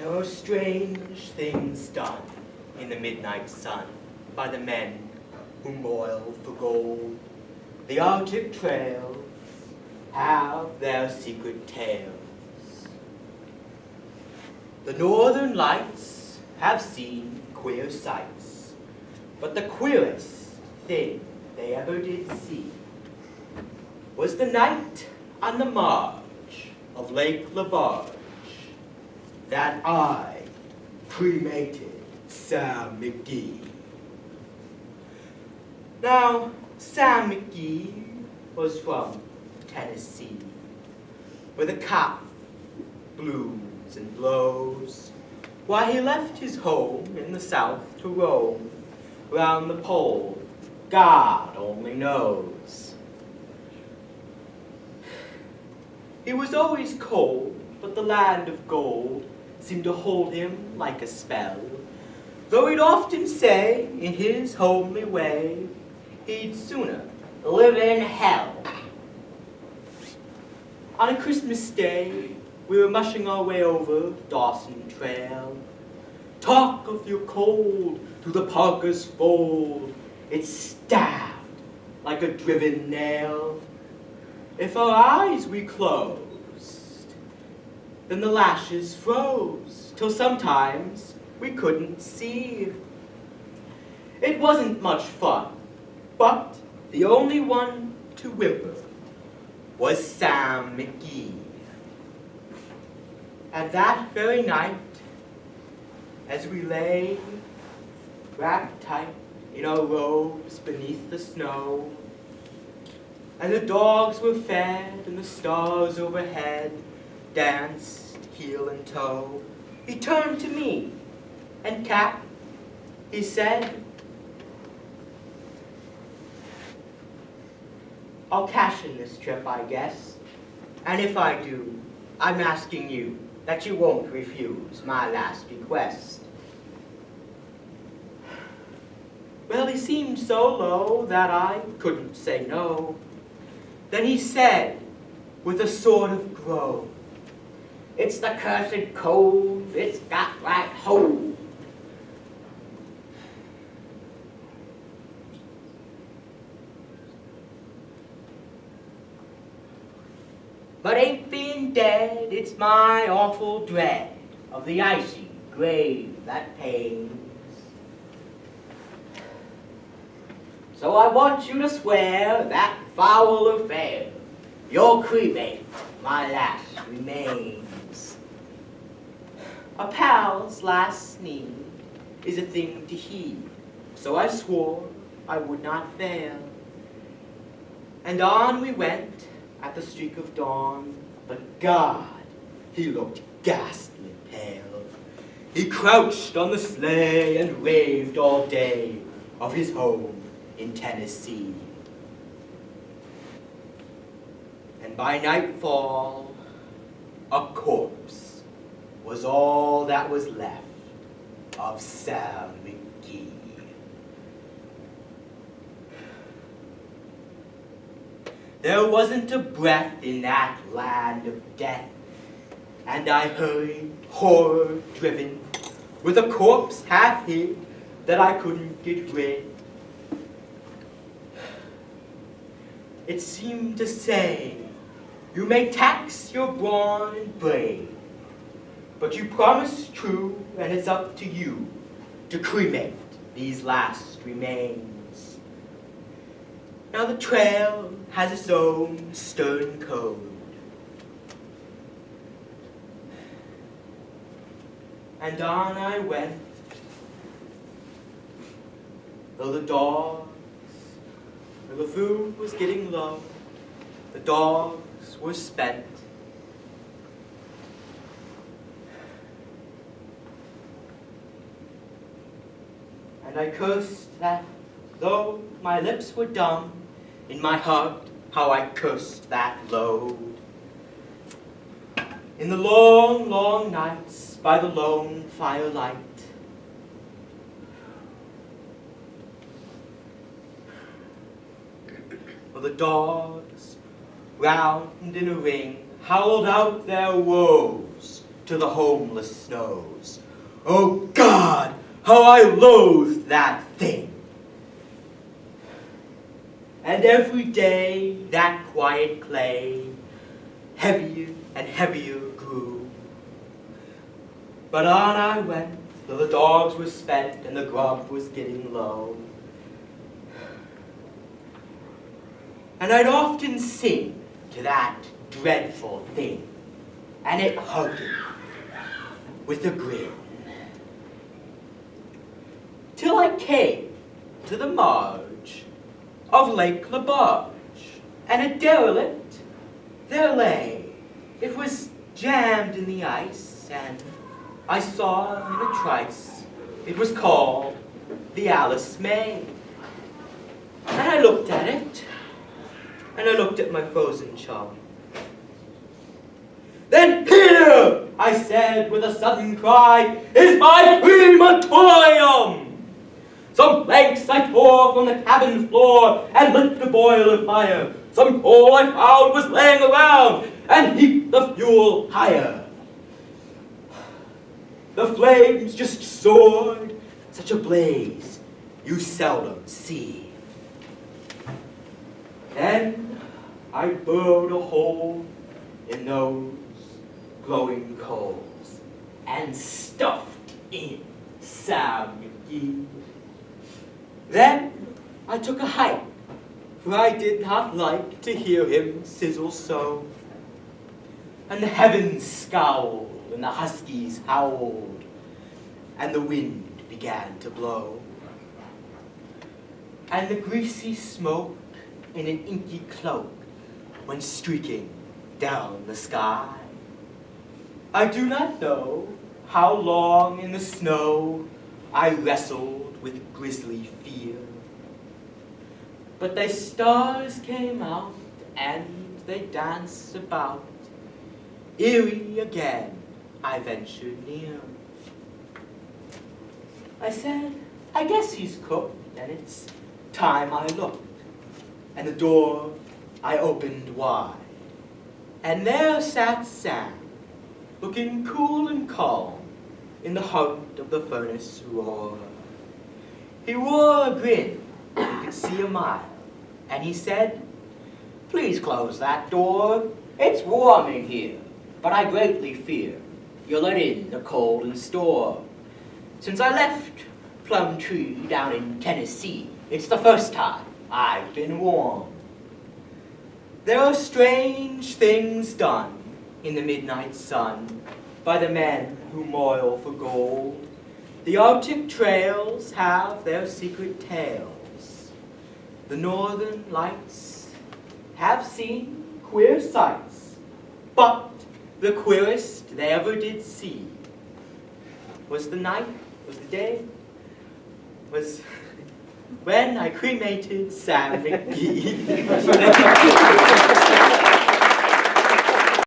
There are strange things done in the midnight sun by the men who moil for gold. The Arctic trails have their secret tales. The northern lights have seen queer sights, but the queerest thing they ever did see was the night on the marge of Lake Labarge that I cremated Sam McGee. Now, Sam McGee was from Tennessee, where the cotton blooms and blows, while he left his home in the South to roam round the pole, God only knows. He was always cold, but the land of gold seemed to hold him like a spell, though he'd often say, in his homely way, he'd sooner live in hell. On a Christmas day, we were mushing our way over Dawson Trail. Talk of your cold to the Parker's fold, it stabbed like a driven nail. If our eyes we closed, then the lashes froze, till sometimes we couldn't see. It wasn't much fun, but the only one to whimper was Sam McGee. And that very night, as we lay wrapped tight in our robes beneath the snow, and the dogs were fed and the stars overhead danced heel and toe, he turned to me, and Cap, he said, I'll cash in this trip, I guess, and if I do, I'm asking you that you won't refuse my last request. Well, he seemed so low that I couldn't say no. Then he said, with a sort of groan, it's the cursed cold, it's got right hold. But ain't being dead, it's my awful dread of the icy grave that pains. So I want you to swear that foul affair, you'll cremate my last remains. A pal's last need is a thing to heed, so I swore I would not fail. And on we went at the streak of dawn, but God, he looked ghastly pale. He crouched on the sleigh and raved all day of his home in Tennessee. And by nightfall, a corpse was all that was left of Sam McGee. There wasn't a breath in that land of death, and I hurried, horror-driven, with a corpse half hid that I couldn't get rid. It seemed to say, you may tax your brawn and brain, but you promised true, and it's up to you to cremate these last remains. Now the trail has its own stern code, and on I went, though the food was getting low, the dogs were spent. And I cursed that, though my lips were dumb, in my heart how I cursed that load. In the long, long nights by the lone firelight, where the dogs, round in a ring, howled out their woes to the homeless snows. Oh God, how I loathed that thing. And every day that quiet clay heavier and heavier grew. But on I went till the dogs were spent and the grub was getting low. And I'd often sing to that dreadful thing, and it hugged with a grin. Till I came to the marge of Lake Labarge, and a derelict there lay. It was jammed in the ice, and I saw in a trice it was called the Alice May. And I looked at it, and I looked at my frozen chum. Then here, I said with a sudden cry, is my crematorium! Some planks I tore from the cabin floor and lit the boiler fire. Some coal I found was laying around and heaped the fuel higher. The flames just soared, such a blaze you seldom see. Then I burrowed a hole in those glowing coals and stuffed in Sam McGee. Then I took a hike, for I did not like to hear him sizzle so. And the heavens scowled, and the huskies howled, and the wind began to blow. And the greasy smoke in an inky cloak went streaking down the sky. I do not know how long in the snow I wrestled with grisly fear. But the stars came out and they danced about. Eerie again, I ventured near. I said, I guess he's cooked, and it's time I looked. And the door I opened wide. And there sat Sam, looking cool and calm in the heart of the furnace roar. He wore a grin, you could see a mile, and he said, please close that door. It's warm in here, but I greatly fear you'll let in the cold and store. Since I left Plumtree down in Tennessee, it's the first time I've been warm. There are strange things done in the midnight sun by the men who moil for gold. The Arctic trails have their secret tales. The northern lights have seen queer sights, but the queerest they ever did see was the night, was the day, was when I cremated Sam McGee.